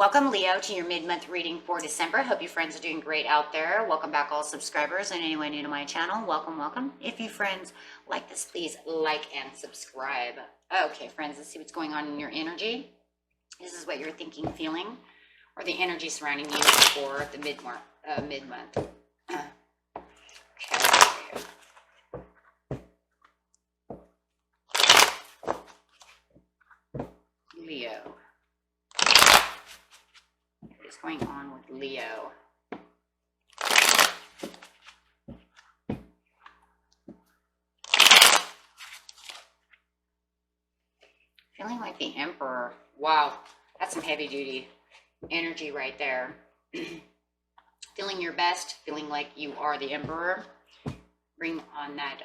Welcome, Leo, to your mid-month reading for December. Hope you friends are doing great out there. Welcome back, all subscribers, and anyone new to my channel. Welcome, welcome. If you friends like this, please like and subscribe. Okay, friends, let's see what's going on in your energy. This is what you're thinking, feeling, or the energy surrounding you for the mid-month. Okay. Leo. What is going on with Leo? Feeling like the Emperor. Wow, that's some heavy duty energy right there. Feeling your best, feeling like you are the Emperor. Bring on that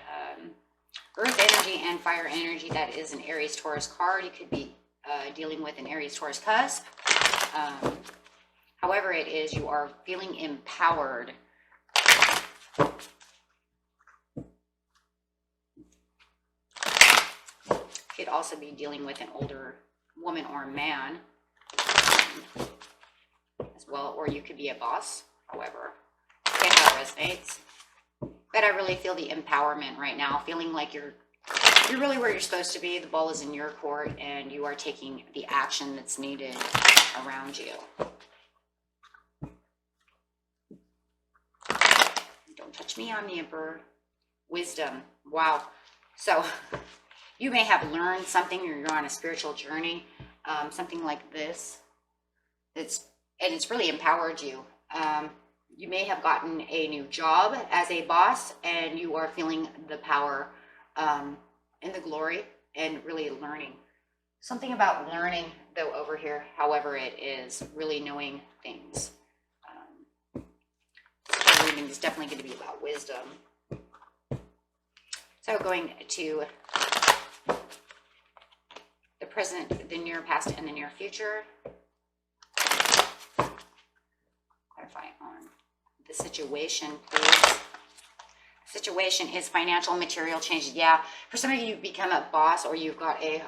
earth energy and fire energy. That is an Aries Taurus card. You could be dealing with an Aries Taurus cusp. However it is, you are feeling empowered. Could also be dealing with an older woman or man as well, or you could be a boss. However, get how it resonates. But I really feel the empowerment right now, feeling like you're really where you're supposed to be. The ball is in your court, and you are taking the action that's needed around you. Don't touch me, I'm the Emperor. Wisdom. Wow. So you may have learned something, or you're on a spiritual journey, something like this. It's really empowered you. You may have gotten a new job as a boss, and you are feeling the power and the glory, and really learning. Something about learning, though, over here, however it is, really knowing things. Reading is definitely going to be about wisdom. So going to the present, the near past, and the near future. Clarify on the situation, please. Situation is financial and material changes. Yeah, for some of you, you've become a boss, or you've got a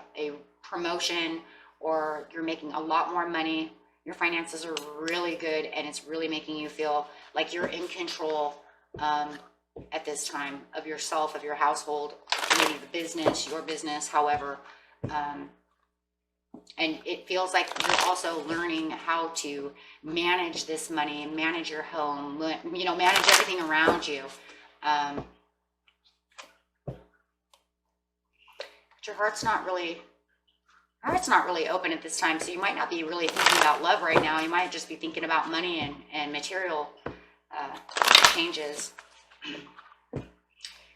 promotion, or you're making a lot more money. Your finances are really good, and it's really making you feel like you're in control at this time of yourself, of your household, maybe the business, your business, however. And it feels like you're also learning how to manage this money, manage your home, manage everything around you. But your heart's not really open at this time, so you might not be really thinking about love right now. You might just be thinking about money and material changes.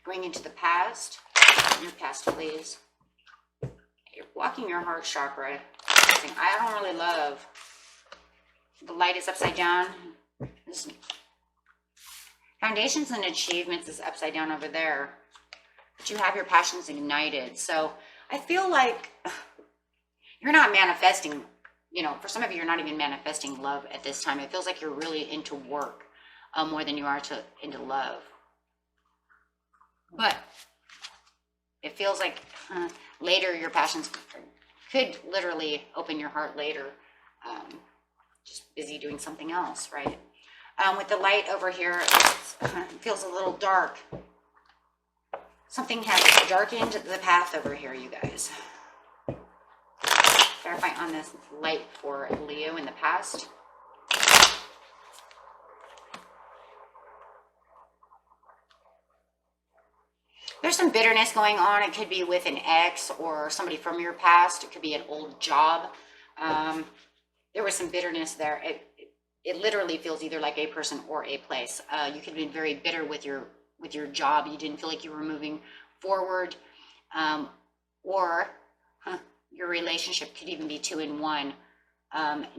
Going into the past, your past, please. You're blocking your heart chakra. Saying, I don't really love. The light is upside down. Foundations and achievements is upside down over there. But you have your passions ignited. So I feel like you're not manifesting, for some of you, you're not even manifesting love at this time. It feels like you're really into work more than you are into love. But it feels like later your passions could literally open your heart later. Just busy doing something else, right? With the light over here, it feels a little dark. Something has darkened the path over here, you guys. Clarify on this light for Leo in the past. There's some bitterness going on. It could be with an ex or somebody from your past. It could be an old job. There was some bitterness there. It literally feels either like a person or a place. You could be very bitter with your job. You didn't feel like you were moving forward, or your relationship could even be 2 in 1.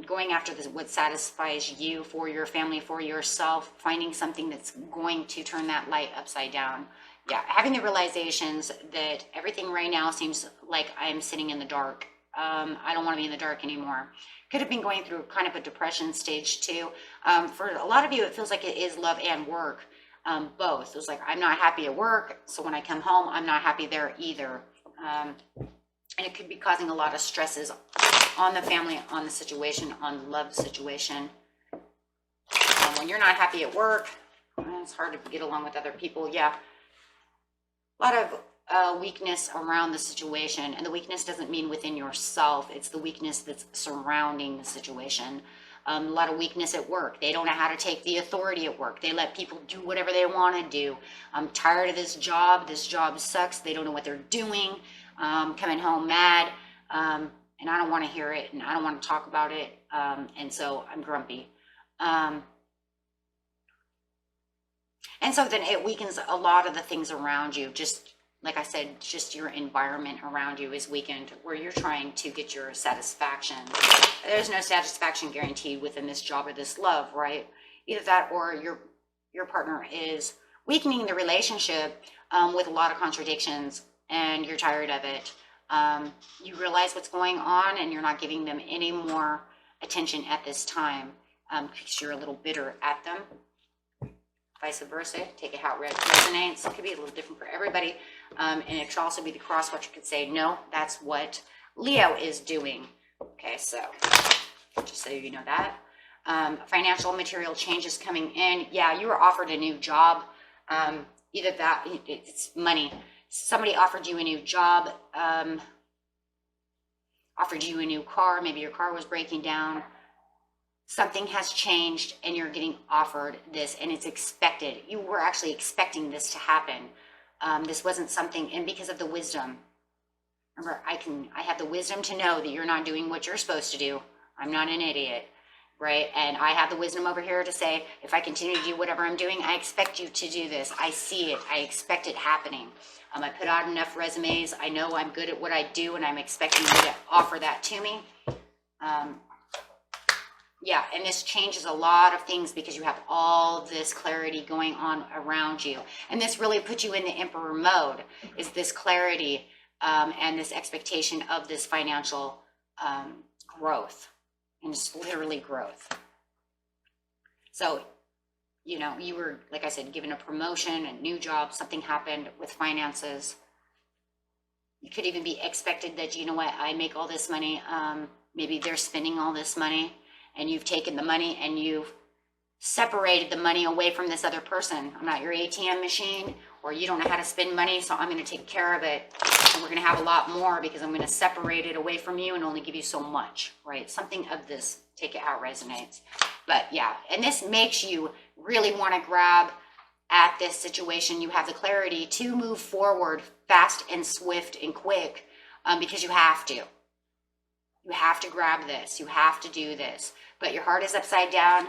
Going after what satisfies you, for your family, for yourself, finding something that's going to turn that light upside down. Yeah, having the realizations that everything right now seems like I'm sitting in the dark. I don't want to be in the dark anymore. Could have been going through kind of a depression stage too. For a lot of you, it feels like it is love and work, both. It was like, I'm not happy at work, so when I come home, I'm not happy there either. And it could be causing a lot of stresses on the family, on the situation, on love situation. When you're not happy at work, it's hard to get along with other people. Yeah, a lot of weakness around the situation. And the weakness doesn't mean within yourself. It's the weakness that's surrounding the situation. A lot of weakness at work. They don't know how to take the authority at work. They let people do whatever they want to do. I'm tired of this job. This job sucks. They don't know what they're doing. Coming home mad. And I don't want to hear it. And I don't want to talk about it. And so I'm grumpy. And so then it weakens a lot of the things around you. Just like I said, just your environment around you is weakened where you're trying to get your satisfaction. There's no satisfaction guaranteed within this job or this love, right? Either that or your partner is weakening the relationship with a lot of contradictions and you're tired of it. You realize what's going on and you're not giving them any more attention at this time because you're a little bitter at them. Vice versa, take it how it resonates. It could be a little different for everybody. And it could also be the cross watcher could say, no, that's what Leo is doing. Okay, so just so you know that. Financial material changes coming in. Yeah, you were offered a new job. Either that, it's money. Somebody offered you a new job, offered you a new car. Maybe your car was breaking down. Something has changed and you're getting offered this and it's expected. You were actually expecting this to happen. This wasn't something, and because of the wisdom, remember, I have the wisdom to know that you're not doing what you're supposed to do. I'm not an idiot, right? And I have the wisdom over here to say, if I continue to do whatever I'm doing, I expect you to do this. I see it. I expect it happening. I put out enough resumes. I know I'm good at what I do and I'm expecting you to offer that to me. Yeah, and this changes a lot of things because you have all this clarity going on around you. And this really puts you in the Emperor mode, is this clarity and this expectation of this financial growth. And it's literally growth. So, you know, you were, like I said, given a promotion, a new job, something happened with finances. You could even be expected that, you know what, I make all this money. Maybe they're spending all this money. And you've taken the money and you've separated the money away from this other person. I'm not your ATM machine, or you don't know how to spend money, so I'm going to take care of it. And we're going to have a lot more because I'm going to separate it away from you and only give you so much, right? Something of this, take it how it resonates. But yeah, and this makes you really want to grab at this situation. You have the clarity to move forward fast and swift and quick because you have to. You have to grab this. You have to do this. But your heart is upside down.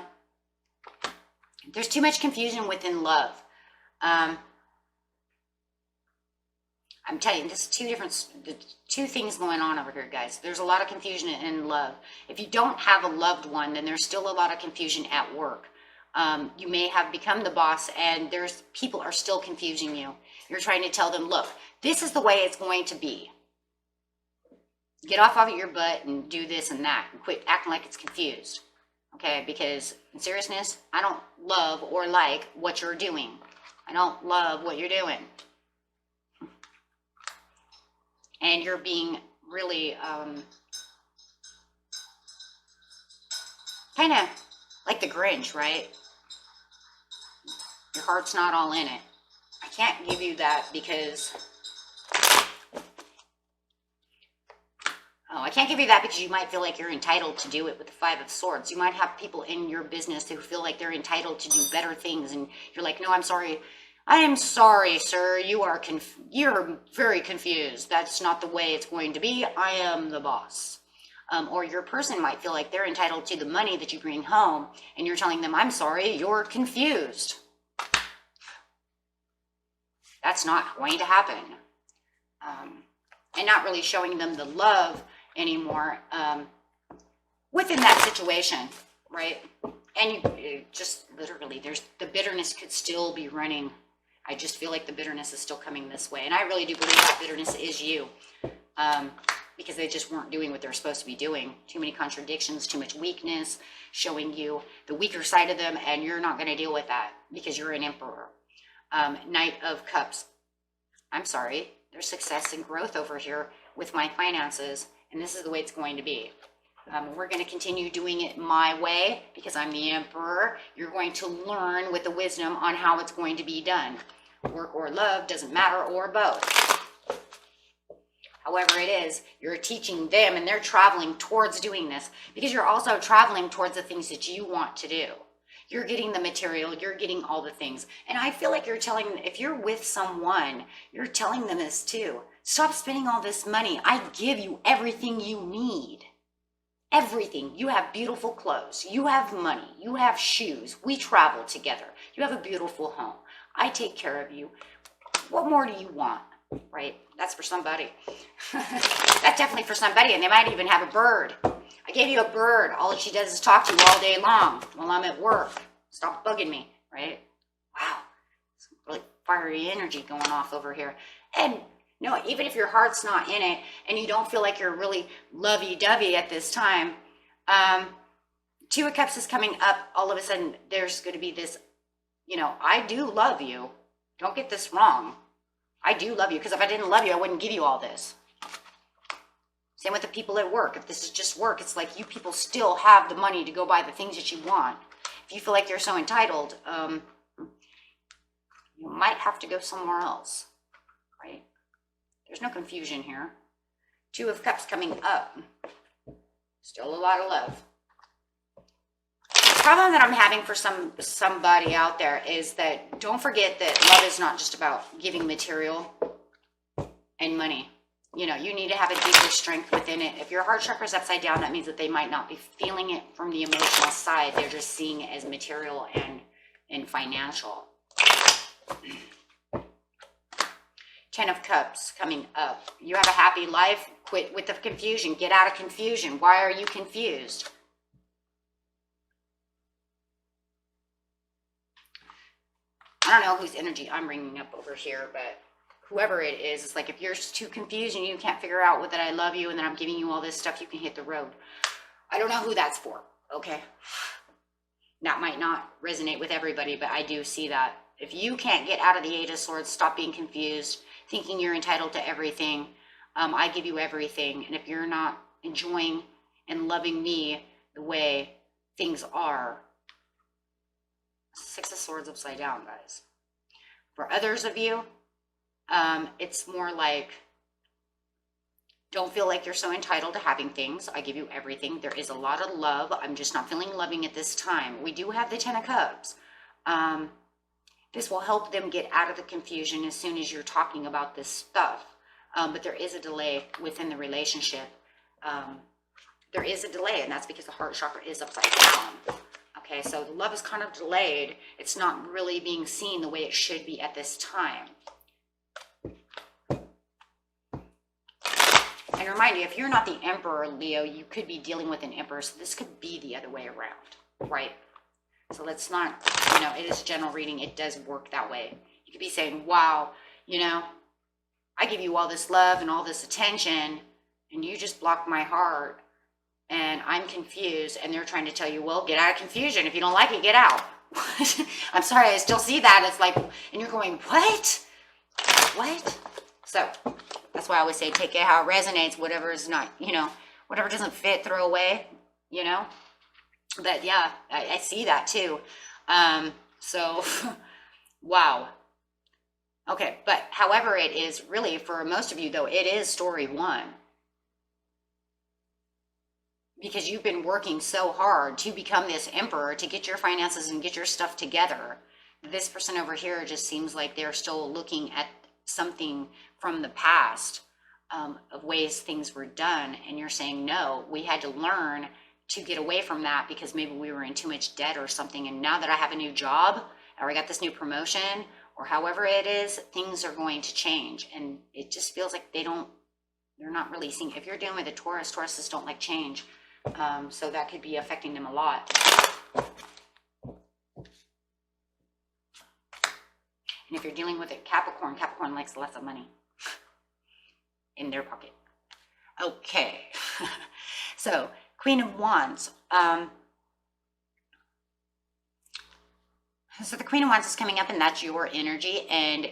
There's too much confusion within love. I'm telling you, there's two things going on over here, guys. There's a lot of confusion in love. If you don't have a loved one, then there's still a lot of confusion at work. You may have become the boss and people are still confusing you. You're trying to tell them, look, this is the way it's going to be. Get off of your butt and do this and that and quit acting like it's confused. Okay, because in seriousness, I don't love or like what you're doing. I don't love what you're doing. And you're being really kind of like the Grinch, right? Your heart's not all in it. I can't give you that because I can't give you that because you might feel like you're entitled to do it with the Five of Swords. You might have people in your business who feel like they're entitled to do better things, and you're like, no, I'm sorry. I am sorry, sir. You're very confused. That's not the way it's going to be. I am the boss. Or your person might feel like they're entitled to the money that you bring home, and you're telling them, I'm sorry, you're confused. That's not going to happen. And not really showing them the love anymore within that situation, right? And you just literally, the bitterness could still be running. I just feel like the bitterness is still coming this way. And I really do believe that bitterness is you because they just weren't doing what they're supposed to be doing. Too many contradictions, too much weakness, showing you the weaker side of them, and you're not going to deal with that because you're an Emperor. Knight of Cups. I'm sorry. There's success and growth over here with my finances, and this is the way it's going to be. We're going to continue doing it my way because I'm the emperor. You're going to learn with the wisdom on how it's going to be done. Work or love, doesn't matter, or both. However it is, you're teaching them and they're traveling towards doing this because you're also traveling towards the things that you want to do. You're getting the material, you're getting all the things. And I feel like you're telling, if you're with someone, you're telling them this too. Stop spending all this money. I give you everything you need. Everything. You have beautiful clothes. You have money. You have shoes. We travel together. You have a beautiful home. I take care of you. What more do you want? Right? That's for somebody. That's definitely for somebody. And they might even have a bird. I gave you a bird. All she does is talk to you all day long while I'm at work. Stop bugging me. Right? Wow. Some really fiery energy going off over here. And no, even if your heart's not in it and you don't feel like you're really lovey-dovey at this time, Two of Cups is coming up. All of a sudden, there's going to be this, I do love you. Don't get this wrong. I do love you, because if I didn't love you, I wouldn't give you all this. Same with the people at work. If this is just work, it's like you people still have the money to go buy the things that you want. If you feel like you're so entitled, you might have to go somewhere else, right? There's no confusion here. Two of Cups coming up. Still a lot of love. The problem that I'm having for somebody out there is that don't forget that love is not just about giving material and money. You need to have a deeper strength within it. If your heart chakra is upside down, that means that they might not be feeling it from the emotional side. They're just seeing it as material and financial. 10 of Cups coming up. You have a happy life. Quit with the confusion. Get out of confusion. Why are you confused? I don't know whose energy I'm bringing up over here, but whoever it is, it's like if you're too confused and you can't figure out that I love you and that I'm giving you all this stuff, you can hit the road. I don't know who that's for, okay? That might not resonate with everybody, but I do see that. If you can't get out of the Eight of Swords, stop being confused, thinking you're entitled to everything. I give you everything. And if you're not enjoying and loving me the way things are, Six of Swords upside down, guys. For others of you, it's more like, don't feel like you're so entitled to having things. I give you everything. There is a lot of love. I'm just not feeling loving at this time. We do have the 10 of Cups. This will help them get out of the confusion as soon as you're talking about this stuff. But there is a delay within the relationship. There is a delay, and that's because the heart chakra is upside down. Okay, so the love is kind of delayed. It's not really being seen the way it should be at this time. And remind you, if you're not the Emperor, Leo, you could be dealing with an Emperor, so this could be the other way around, right? So let's not, it is a general reading. It does work that way. You could be saying, wow, I give you all this love and all this attention, and you just blocked my heart, and I'm confused, and they're trying to tell you, well, get out of confusion. If you don't like it, get out. I'm sorry, I still see that. It's like, and you're going, what? What? So that's why I always say, take it how it resonates. Whatever is not, whatever doesn't fit, throw away, But yeah, I see that too. So, wow. Okay, but however it is, really, for most of you, though, it is story one. Because you've been working so hard to become this Emperor, to get your finances and get your stuff together. This person over here just seems like they're still looking at something from the past of ways things were done. And you're saying, no, we had to learn to get away from that because maybe we were in too much debt or something. And now that I have a new job, or I got this new promotion, or however it is, things are going to change. And it just feels like they're not really seeing. If you're dealing with a Taurus, Tauruses don't like change. So that could be affecting them a lot. And if you're dealing with a Capricorn, Capricorn likes lots of money in their pocket. Okay. So Queen of Wands. So the Queen of Wands is coming up, and that's your energy, and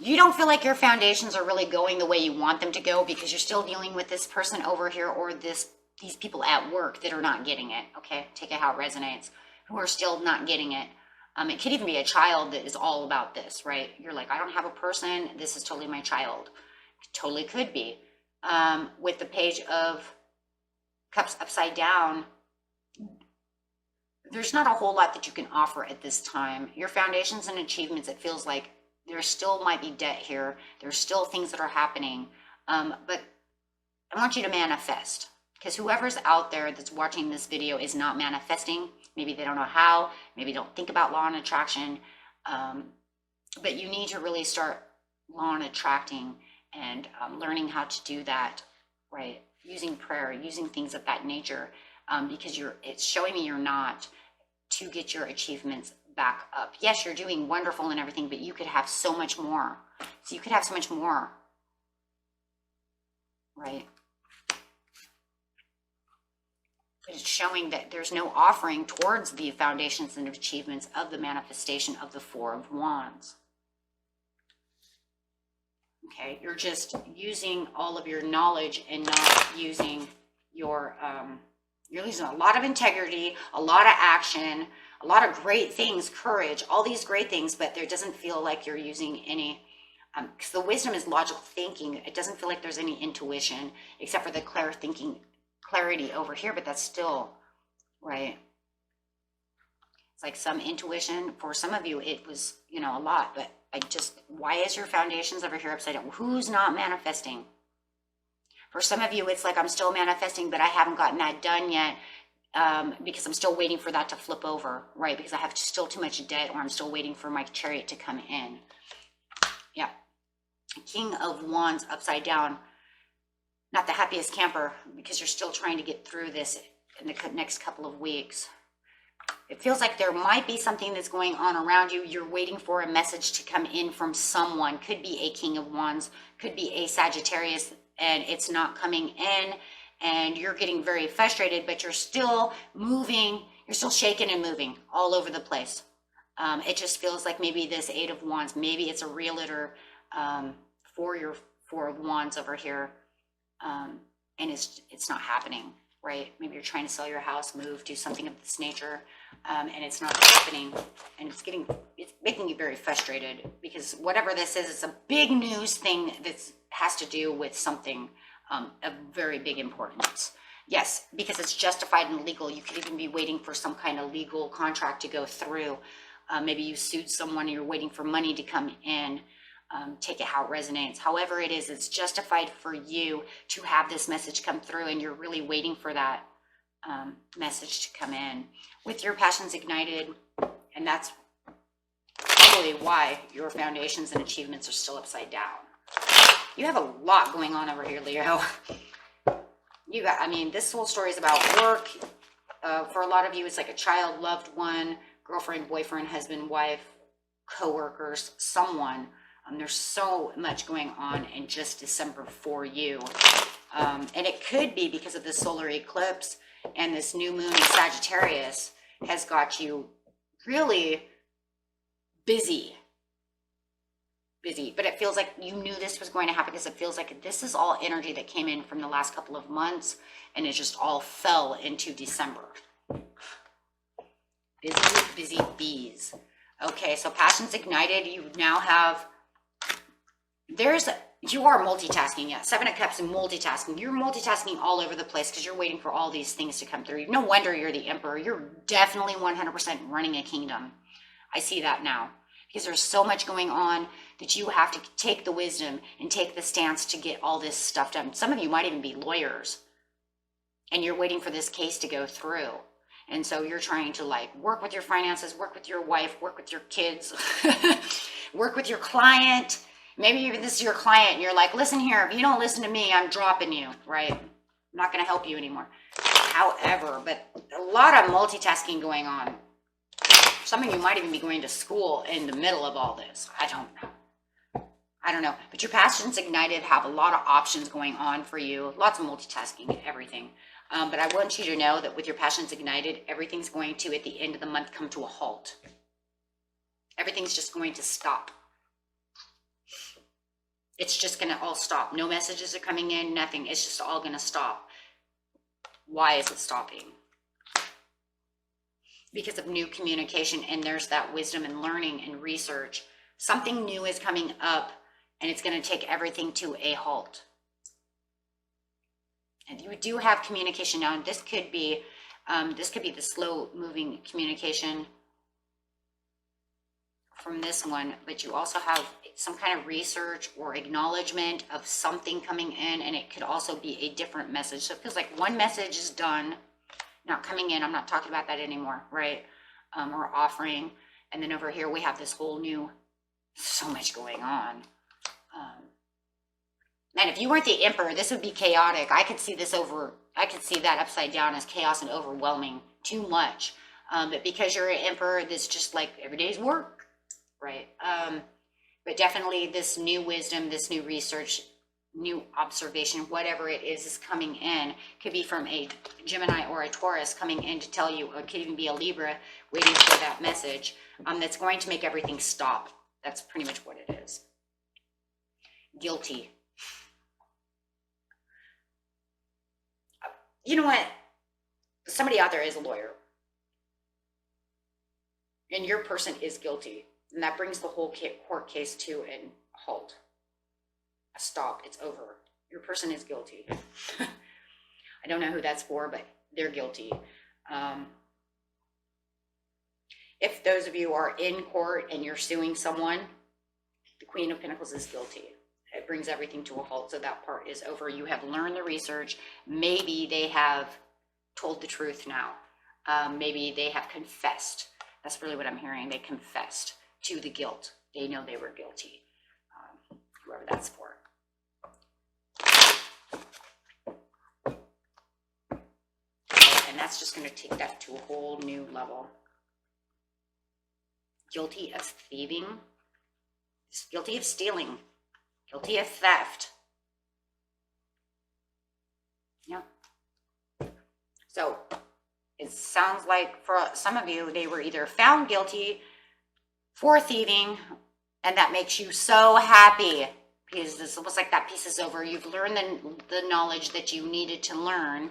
You don't feel like your foundations are really going the way you want them to go because you're still dealing with this person over here or these people at work that are not getting it. Okay, take it how it resonates, who are still not getting it. It could even be a child that is all about this, right? You're like, I don't have a person. This is totally my child. Totally could be. With the Page of Cups upside down, there's not a whole lot that you can offer at this time. Your foundations and achievements, it feels like there still might be debt here. There's still things that are happening. But I want you to manifest, because whoever's out there that's watching this video is not manifesting. Maybe they don't know how, maybe don't think about law and attraction. But you need to really start law and attracting and learning how to do that, right? Using prayer, using things of that nature, because it's showing me you're not, to get your achievements back up. Yes, you're doing wonderful and everything, but you could have so much more. So you could have so much more, right? But it's showing that there's no offering towards the foundations and achievements of the manifestation of the Four of Wands. Okay, you're just using all of your knowledge and not using your, you're losing a lot of integrity, a lot of action, a lot of great things, courage, all these great things, but there doesn't feel like you're using any, because the wisdom is logical thinking. It doesn't feel like there's any intuition except for the clarity over here, but that's still, right? It's like some intuition. For some of you, it was, a lot, but why is your foundations over here upside down? Who's not manifesting? For some of you, it's like, I'm still manifesting, but I haven't gotten that done yet because I'm still waiting for that to flip over, right? Because I have still too much debt, or I'm still waiting for my chariot to come in. Yeah. King of Wands upside down. Not the happiest camper, because you're still trying to get through this in the next couple of weeks. It feels like there might be something that's going on around you. You're waiting for a message to come in from someone. Could be a King of Wands, could be a Sagittarius, and it's not coming in, and you're getting very frustrated, but you're still moving. You're still shaking and moving all over the place. It just feels like maybe this Eight of Wands, maybe it's a realtor for your Four of Wands over here, and it's not happening, right? Maybe you're trying to sell your house, move, do something of this nature, and it's not happening, and it's making you very frustrated, because whatever this is, it's a big news thing that has to do with something of very big importance. Yes, because it's justified and legal. You could even be waiting for some kind of legal contract to go through. Maybe you sued someone and you're waiting for money to come in. Take it how it resonates. However it is, it's justified for you to have this message come through, and you're really waiting for that message to come in. With your passions ignited, and that's probably why your foundations and achievements are still upside down. You have a lot going on over here, Leo. This whole story is about work. For a lot of you, it's like a child, loved one, girlfriend, boyfriend, husband, wife, co-workers, someone. There's so much going on in just December for you. And it could be because of the solar eclipse, and this new moon in Sagittarius has got you really busy. But it feels like you knew this was going to happen, because it feels like this is all energy that came in from the last couple of months, and it just all fell into December. Busy bees. Okay, so passions ignited. You now have, you are multitasking. Yeah, Seven of Cups and multitasking. You're multitasking all over the place because you're waiting for all these things to come through. No wonder you're the Emperor. You're definitely 100% running a kingdom. I see that now, because there's so much going on that you have to take the wisdom and take the stance to get all this stuff done. Some of you might even be lawyers, and you're waiting for this case to go through. And so you're trying to work with your finances, work with your wife, work with your kids, work with your client. Maybe even this is your client, and you're like, listen here, if you don't listen to me, I'm dropping you, right? I'm not going to help you anymore. However, but a lot of multitasking going on. Some of you might even be going to school in the middle of all this. I don't know. But your passions ignited have a lot of options going on for you. Lots of multitasking and everything. But I want you to know that with your passions ignited, everything's going to, at the end of the month, come to a halt. Everything's just going to stop. It's just going to all stop. No messages are coming in, nothing. It's just all going to stop. Why is it stopping? Because of new communication, and there's that wisdom and learning and research. Something new is coming up, and it's going to take everything to a halt. And you do have communication now, and this could be the slow moving communication from this one, but you also have some kind of research or acknowledgement of something coming in, and it could also be a different message. So it feels like one message is done, not coming in. I'm not talking about that anymore, right? Or offering. And then over here we have this whole new, so much going on. Man, if you weren't the Emperor, this would be chaotic. I could see that upside down as chaos and overwhelming, too much. But because you're an Emperor, this just like every day's work. Right. But definitely this new wisdom, this new research, new observation, whatever it is coming in. Could be from a Gemini or a Taurus coming in to tell you, or it could even be a Libra waiting for that message that's going to make everything stop. That's pretty much what it is. Guilty. You know what? Somebody out there is a lawyer. And your person is guilty. And that brings the whole court case to a halt. A stop. It's over. Your person is guilty. I don't know who that's for, but they're guilty. If those of you are in court and you're suing someone, the Queen of Pentacles is guilty. It brings everything to a halt, so that part is over. You have learned the research. Maybe they have told the truth now. Maybe they have confessed. That's really what I'm hearing. They confessed to the guilt. They know they were guilty. Whoever that's for. And that's just going to take that to a whole new level. Guilty of thieving. Guilty of stealing. Guilty of theft. Yeah. So it sounds like for some of you, they were either found guilty for thieving, and that makes you so happy because it's almost like that piece is over. You've learned the knowledge that you needed to learn,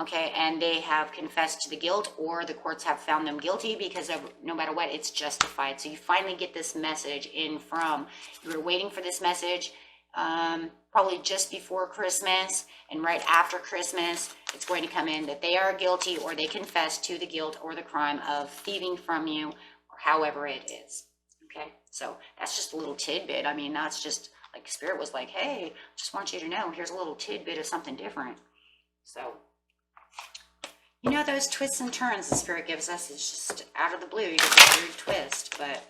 okay, and they have confessed to the guilt, or the courts have found them guilty because of, no matter what, it's justified. So you finally get this message in from, you were waiting for this message probably just before Christmas, and right after Christmas, it's going to come in that they are guilty, or they confess to the guilt or the crime of thieving from you, however it is. Okay, so that's just a little tidbit. I mean, that's just like Spirit was like, hey, just want you to know, here's a little tidbit of something different. So, you know, those twists and turns the Spirit gives us, it's just out of the blue, you get this weird twist, but,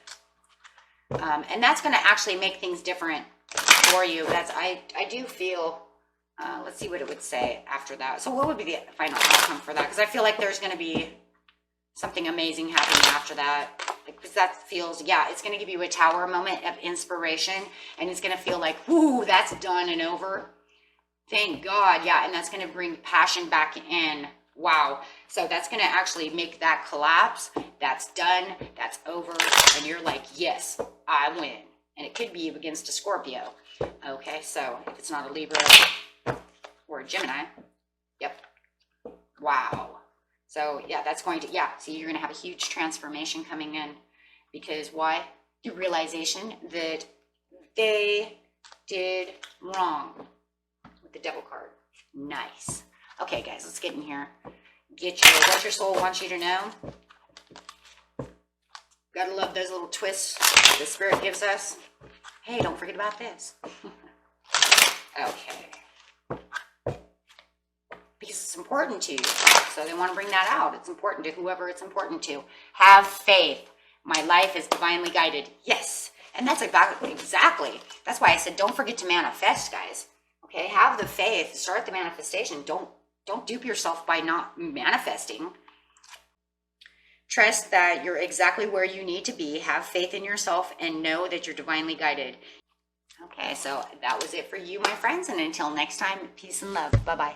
and that's going to actually make things different for you. That's, I do feel, let's see what it would say after that. So what would be the final outcome for that? Because I feel like there's going to be something amazing happening after that. Because that feels, yeah, it's going to give you a tower moment of inspiration, and it's going to feel like, whoo, that's done and over. Thank God, yeah, and that's going to bring passion back in. Wow. So that's going to actually make that collapse. That's done. That's over. And you're like, yes, I win. And it could be against a Scorpio. Okay, so if it's not a Libra or a Gemini, yep. Wow. So yeah, that's going to, yeah, so you're going to have a huge transformation coming in. Because why? The realization that they did wrong with the Devil card. Nice. Okay, guys, let's get in here. Get your, what your soul wants you to know. Gotta love those little twists the Spirit gives us. Hey, don't forget about this. Okay. Because it's important to you. So they want to bring that out. It's important to whoever it's important to. Have faith. My life is divinely guided. Yes. And that's exactly. That's why I said don't forget to manifest, guys. Okay? Have the faith. Start the manifestation. Don't dupe yourself by not manifesting. Trust that you're exactly where you need to be. Have faith in yourself and know that you're divinely guided. Okay, so that was it for you, my friends. And until next time, peace and love. Bye-bye.